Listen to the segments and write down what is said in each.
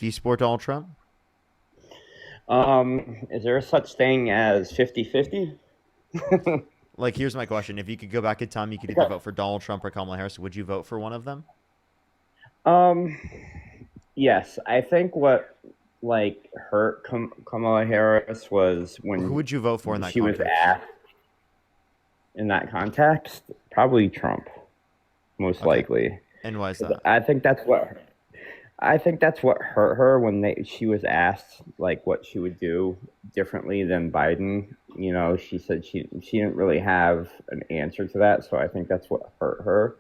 Do you support Donald Trump? Is there such thing as 50-50? Like, here's my question: if you could go back in time, you could either Okay. vote for Donald Trump or Kamala Harris. Would you vote for one of them? Um, yes, I think what hurt Kamala Harris was Who when would you vote for in that she was context? asked in that context, probably Trump, most Okay, likely. and why is 'Cause that? I think that's what hurt her when she was asked like what she would do differently than Biden. She said she didn't really have an answer to that, so I think that's what hurt her.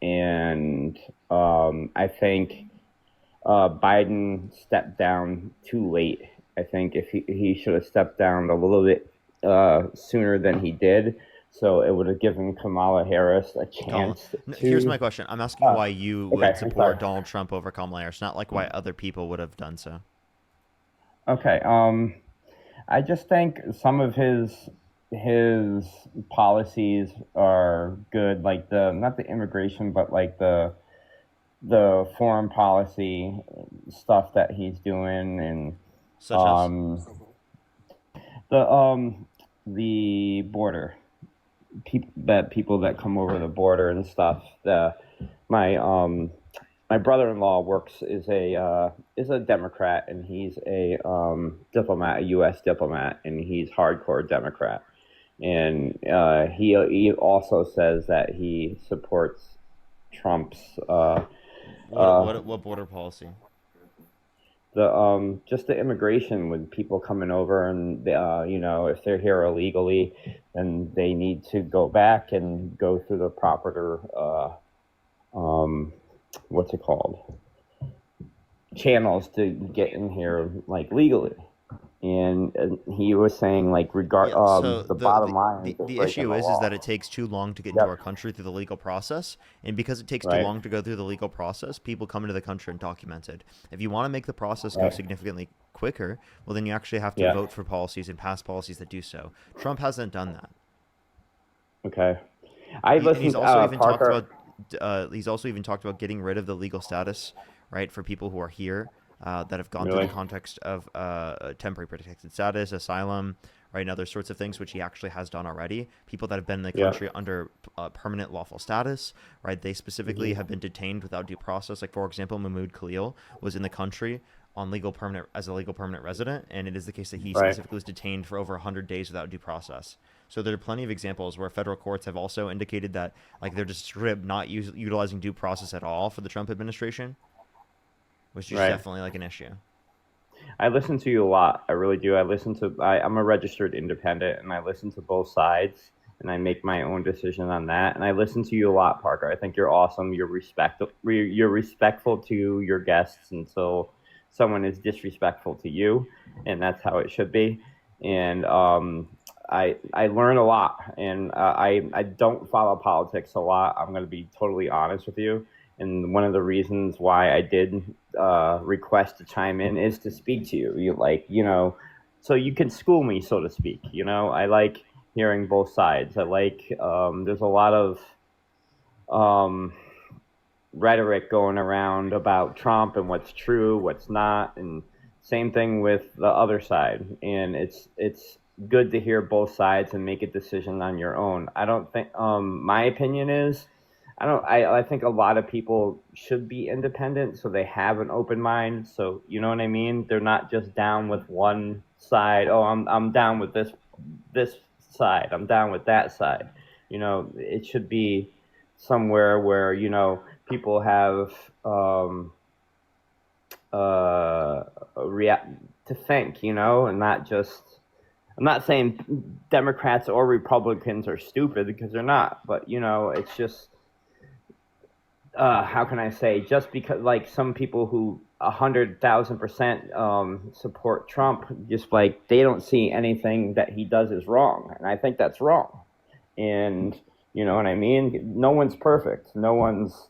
And I think Biden stepped down too late. I think if he should have stepped down a little bit sooner than he did, so it would have given Kamala Harris a Donald. chance Here's my to. question. I'm asking Uh, why you would okay, I'm support sorry. Donald Trump over Kamala Harris, not like why other people would have done so. Okay. I just think some of his policies are good, like the not the immigration, but like the foreign policy stuff that he's doing, and Such as? um, the border people that come over the border and stuff. My my brother-in-law works is a Democrat, and he's a diplomat, a U.S. diplomat, and he's hardcore Democrat. And he also says that he supports Trump's uh, What border policy? the just the immigration with people coming over, and if they're here illegally, then they need to go back and go through the proper um, what's it called, channels to get in here like legally. And he was saying like regard Yeah, so the bottom line is they're the breaking issue the is that law. it takes too long to get into our Yep. country through the legal process, and because it takes too Right. long to go through the legal process, people come into the country undocumented. If you want to make the process go Right. significantly quicker, well, then you actually have to Yeah. vote for policies and pass policies that do so. Trump hasn't done that. Okay. I And he's listened also even talked Parker. about getting rid of the legal status, right, for people who are here that have gone through the Really? context of temporary protected status, asylum, right, and other sorts of things, which he actually has done already. People that have been in the Yeah. country under permanent lawful status, right, they specifically Hmm. have been detained without due process. Like, for example, Mahmoud Khalil was in the country on legal permanent as a legal permanent resident, and it is the case that he Right. specifically was detained for over 100 days without due process. So there are plenty of examples where federal courts have also indicated that like they're just straight not utilizing due process at all for the Trump administration, which is Right. definitely like an issue. I listen to you a lot. I really do. I'm a registered independent, and I listen to both sides, and I make my own decision on that. And I listen to you a lot, Parker. I think you're awesome. You're respectful to your guests until someone is disrespectful to you, and that's how it should be. And I learn a lot, and I don't follow politics a lot. I'm going to be totally honest with you. And one of the reasons why I did request to chime in is to speak to you. So you can school me, so to speak. I like hearing both sides. I like there's a lot of um, rhetoric going around about Trump and what's true, what's not, and same thing with the other side. And it's good to hear both sides and make a decision on your own. I don't think my opinion is I think a lot of people should be independent so they have an open mind. So you know what I mean? They're not just down with one side. Oh, I'm down with this side. I'm down with that side. It should be somewhere where people have react to think, and not just. I'm not saying Democrats or Republicans are stupid because they're not, but it's just how can I say? Just because like some people who 100,000% support Trump, just like they don't see anything that he does is wrong, and I think that's wrong. And you know what I mean? No one's perfect. No one's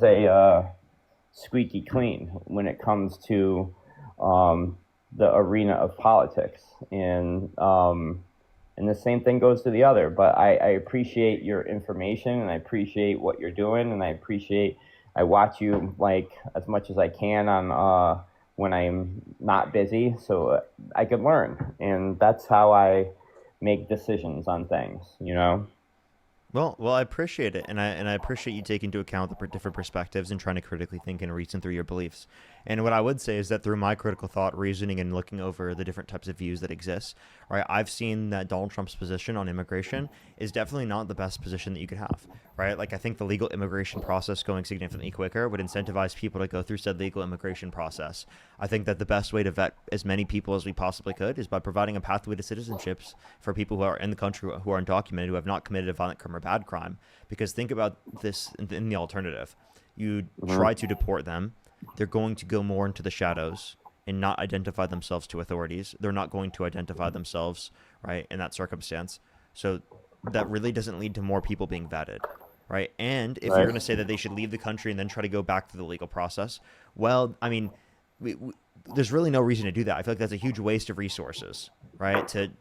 a squeaky clean when it comes to the arena of politics, and the same thing goes to the other. But I appreciate your information, and I appreciate what you're doing, and I appreciate I watch you like as much as I can on when I'm not busy, so I can learn, and that's how I make decisions on things. You know. Well, I appreciate it, and I appreciate you taking into account the different perspectives and trying to critically think and reason through your beliefs. And what I would say is that through my critical thought, reasoning, and looking over the different types of views that exist, right, I've seen that Donald Trump's position on immigration is definitely not the best position that you could have, right? Like I think the legal immigration process going significantly quicker would incentivize people to go through said legal immigration process. I think that the best way to vet as many people as we possibly could is by providing a pathway to citizenships for people who are in the country who are undocumented, who have not committed a violent crime or bad crime. Because think about this in the alternative. You Mhm. try to deport them, they're going to go more into the shadows and not identify themselves to authorities. They're not going to identify themselves, right, in that circumstance. So that really doesn't lead to more people being vetted, right? And if you're Right. going to say that they should leave the country and then try to go back to the legal process, well, I mean, we, there's really no reason to do that. I feel like that's a huge waste of resources, right? To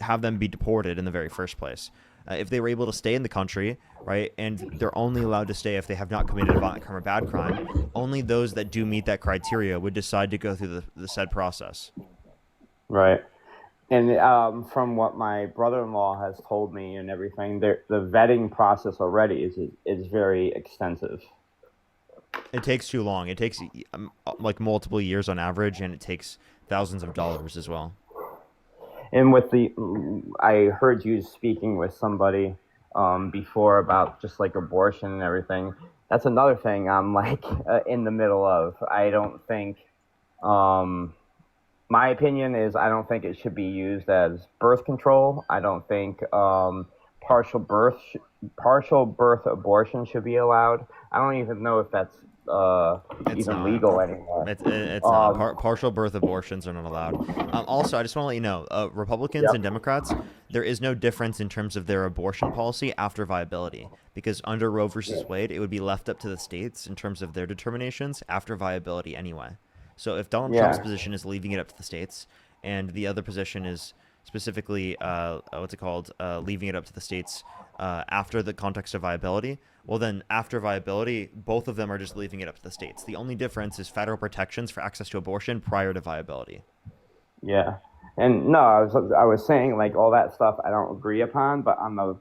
have them be deported in the very first place. If they were able to stay in the country, right, and they're only allowed to stay if they have not committed a violent crime or bad crime, only those that do meet that criteria would decide to go through the said process. Right. And from what my brother-in-law has told me and everything, the vetting process already is very extensive. It takes too long. It takes like multiple years on average, and it takes thousands of dollars as well. And with the, I heard you speaking with somebody before about just like abortion and everything. That's another thing I'm like in the middle of. I don't think. Um, my opinion is I don't think it should be used as birth control. I don't think partial birth sh- partial birth abortion should be allowed. I don't even know if that's It's even not. legal anymore. It's not. Um, Partial birth abortions are not allowed. Also, I just want to let you know, Republicans and yep. Democrats, there is no difference in terms of their abortion policy after viability, because under Roe versus Wade, it would be left up to the states in terms of their determinations after viability anyway. So if Donald Trump's Yeah. position is leaving it up to the states, and the other position is specifically, what's it called, leaving it up to the states after the context of viability, well, then after viability, both of them are just leaving it up to the states. The only difference is federal protections for access to abortion prior to viability. Yeah. And no, I was saying like all that stuff I don't agree upon, but on the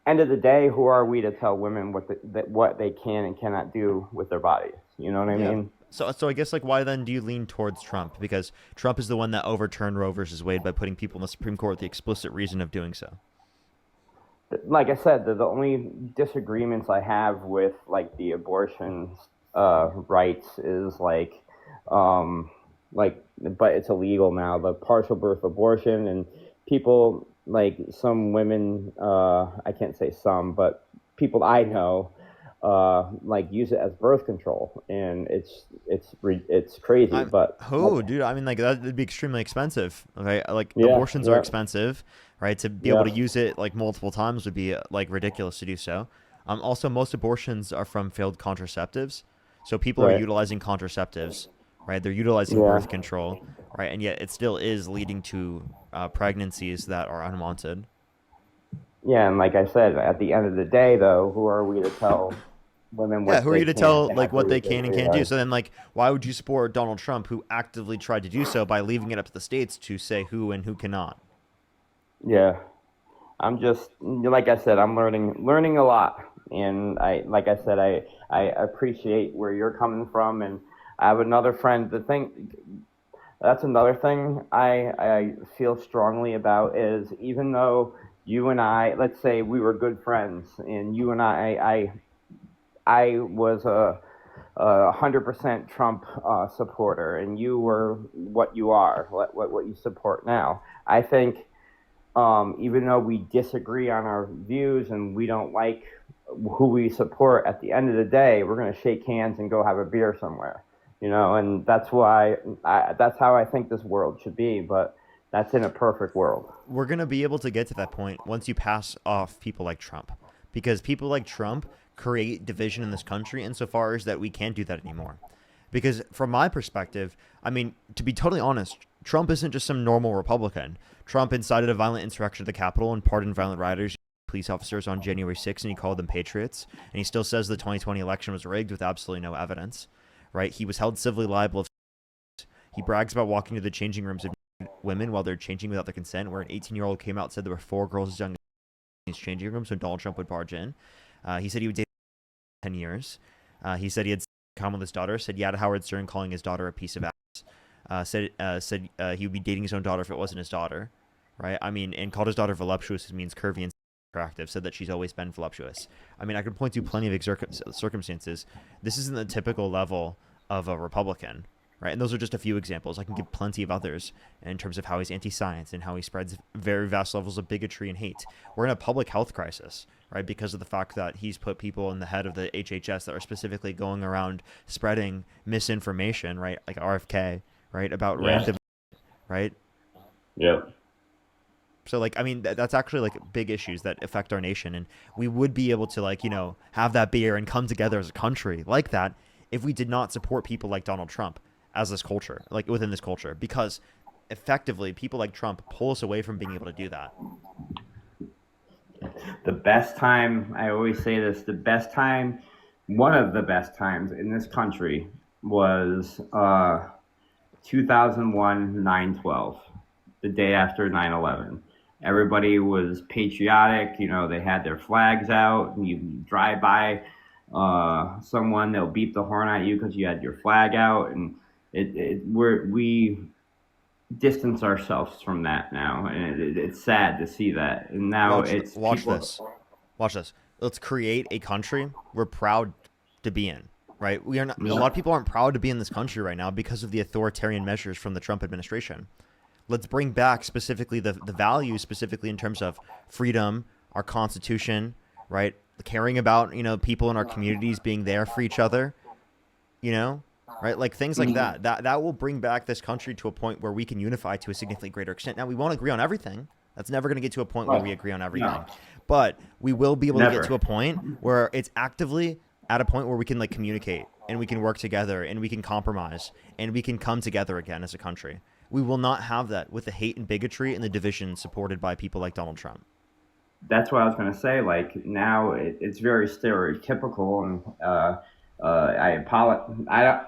end of the day, who are we to tell women what they can and cannot do with their bodies? You know what I Yeah. mean? So I guess like why then do you lean towards Trump? Because Trump is the one that overturned Roe versus Wade by putting people in the Supreme Court with the explicit reason of doing so. Like I said, the only disagreements I have with like the abortion rights is um, but it's illegal now. The partial birth abortion and people like some women, I can't say some, but people I know, like use it as birth control, and it's crazy. I'm But who, dude? I mean, like that would be extremely expensive. Okay, like yeah, abortions are yeah, expensive, right? To be able yeah, to use it like multiple times would be like ridiculous to do so. Also, most abortions are from failed contraceptives, so people are right, utilizing contraceptives, right? They're utilizing yeah. birth control, right? And yet it still is leading to pregnancies that are unwanted. Yeah, and like I said, at the end of the day, though, who are we to tell women Yeah, what who are they you to can and tell like cannot what do they with their can and can't do? bodies? So then, like, why would you support Donald Trump, who actively tried to do so by leaving it up to the states to say who and who cannot? Yeah, I'm just like I said, I'm learning a lot, and like I said, I appreciate where you're coming from, and I have another friend. The thing That's another thing I feel strongly about is even though you and I, let's say we were good friends, and you and I was a 100% Trump supporter, and you were what you are, what you support now. I think even though we disagree on our views and we don't like who we support, at the end of the day, we're going to shake hands and go have a beer somewhere, and that's how I think this world should be. But that's in a perfect world. We're going to be able to get to that point once you pass off people like Trump, because people like Trump create division in this country insofar as that we can't do that anymore. Because from my perspective, I mean, to be totally honest, Trump isn't just some normal Republican. Trump incited a violent insurrection at the Capitol and pardoned violent rioters police officers on January 6th, and he called them patriots. And he still says the 2020 election was rigged with absolutely no evidence, right? He was held civilly liable. He brags about walking to the changing rooms of women while they're changing without their consent, where an 18-year-old came out and said there were 4 girls as young as his changing rooms when Donald Trump would barge in. He said he would date 10 years. He said he had Kamala's daughter. Said yeah to Howard Stern calling his daughter a piece of ass. Said he would be dating his own daughter if it wasn't his daughter, right? I mean, and called his daughter voluptuous, which means curvy and attractive. Said that she's always been voluptuous. I mean, I could point to plenty of circumstances. This isn't the typical level of a Republican, right? And those are just a few examples. I can give plenty of others in terms of how he's anti-science and how he spreads very vast levels of bigotry and hate. We're in a public health crisis, right? Because of the fact that he's put people in the head of the HHS that are specifically going around spreading misinformation, right? Like RFK, right? About random, right? Yep. So, like, I mean, that's actually, like, big issues that affect our nation. And we would be able to, like, have that beer and come together as a country like that if we did not support people like Donald Trump as this culture, like within this culture, because effectively people like Trump pull us away from being able to do that. The best time, I always say this, the best time, one of the best times in this country was 2001 9/12, the day after 9/11. Everybody was patriotic, they had their flags out, and you drive by someone, they'll beep the horn at you because you had your flag out, and we distance ourselves from that now, and it's sad to see that. And now watch this. Let's create a country we're proud to be in, right? We are not. A lot of people aren't proud to be in this country right now because of the authoritarian measures from the Trump administration. Let's bring back specifically the values, specifically in terms of freedom, our Constitution, right? Caring about people in our communities being there for each other, right? Like things like that. That will bring back this country to a point where we can unify to a significantly greater extent. Now, we won't agree on everything. That's never going to get to a point where we agree on everything. No. But we will be able to get to a point where it's actively at a point where we can like communicate and we can work together and we can compromise and we can come together again as a country. We will not have that with the hate and bigotry and the division supported by people like Donald Trump. That's what I was going to say. Like now it's very stereotypical, and I apologize.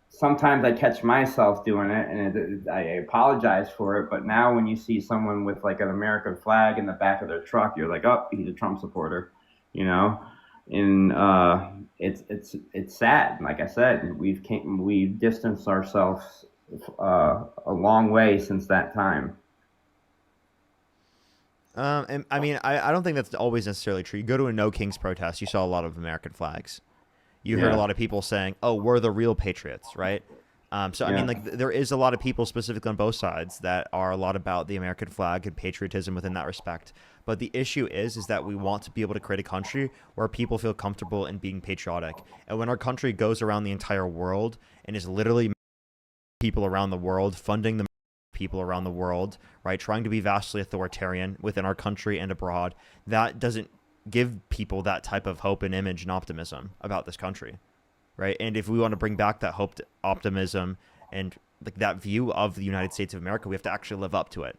Sometimes I catch myself doing it, and I apologize for it. But now, when you see someone with like an American flag in the back of their truck, you're like, "Oh, he's a Trump supporter," And it's sad. Like I said, we've distanced ourselves a long way since that time. And I mean, I don't think that's always necessarily true. You go to a No Kings protest, you saw a lot of American flags. You heard a lot of people saying, "Oh, we're the real patriots," right? I mean, like there is a lot of people specifically on both sides that are a lot about the American flag and patriotism within that respect. But the issue is that we want to be able to create a country where people feel comfortable in being patriotic. And when our country goes around the entire world and is literally people around the world funding the people around the world, right, trying to be vastly authoritarian within our country and abroad, that doesn't give people that type of hope and image and optimism about this country, right? And if we want to bring back that hope, optimism, and like that view of the United States of America, we have to actually live up to it.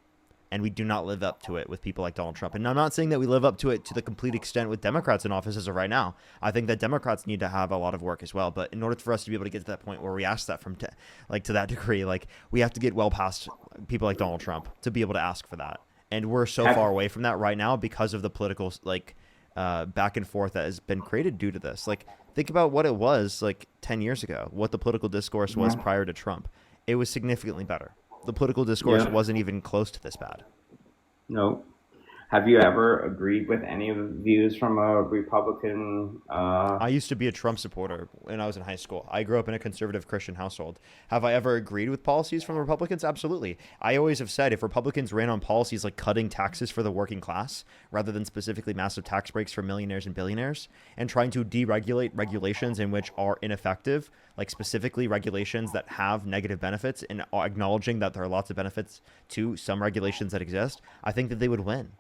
And we do not live up to it with people like Donald Trump. And I'm not saying that we live up to it to the complete extent with Democrats in office as of right now. I think that Democrats need to have a lot of work as well. But in order for us to be able to get to that point where we ask that from to that degree, like we have to get well past people like Donald Trump to be able to ask for that. And we're so far away from that right now because of the political back and forth that has been created due to this. Like think about what it was like 10 years ago, what the political discourse was prior to Trump. It was significantly better. The political discourse wasn't even close to this bad. No. Have you ever agreed with any of the views from a Republican? I used to be a Trump supporter when I was in high school. I grew up in a conservative Christian household. Have I ever agreed with policies from Republicans? Absolutely. I always have said if Republicans ran on policies like cutting taxes for the working class rather than specifically massive tax breaks for millionaires and billionaires and trying to deregulate regulations in which are ineffective, like specifically regulations that have negative benefits and acknowledging that there are lots of benefits to some regulations that exist, I think that they would win.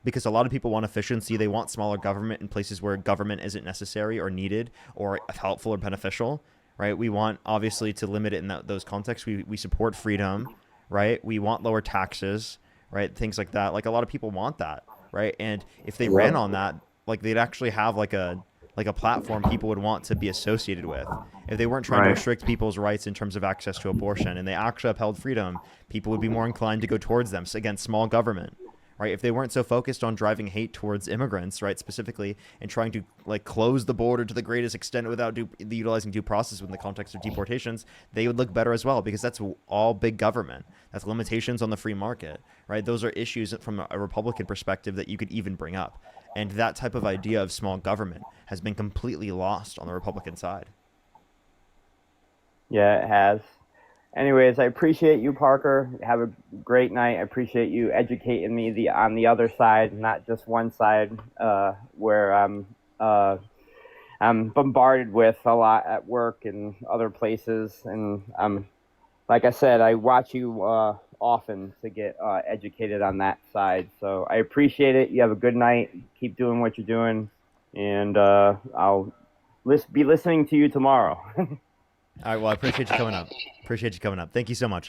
Because a lot of people want efficiency. They want smaller government in places where government isn't necessary or needed or helpful or beneficial, right? We want, obviously, to limit it in those contexts. We support freedom, right? We want lower taxes, right? Things like that. Like a lot of people want that. right? And if they ran Yep. on that, like they'd actually have like a platform people would want to be associated with. If they weren't trying to Right. restrict people's rights in terms of access to abortion and they actually upheld freedom, people would be more inclined to go towards them against small government, right? If they weren't so focused on driving hate towards immigrants, right, specifically, and trying to like close the border to the greatest extent without utilizing due process within the context of deportations, they would look better as well because that's all big government. That's limitations on the free market, right? Those are issues from a Republican perspective that you could even bring up. And that type of idea of small government has been completely lost on the Republican side. Yeah, it has. Anyways, I appreciate you, Parker. Have a great night. I appreciate you educating me on the other side, not just one side, where I'm bombarded with a lot at work and other places. And like I said, I watch you often to get educated on that side. So I appreciate it. You have a good night. Keep doing what you're doing, and I'll be listening to you tomorrow. All right. Well, I appreciate you coming up. Appreciate you coming up. Thank you so much.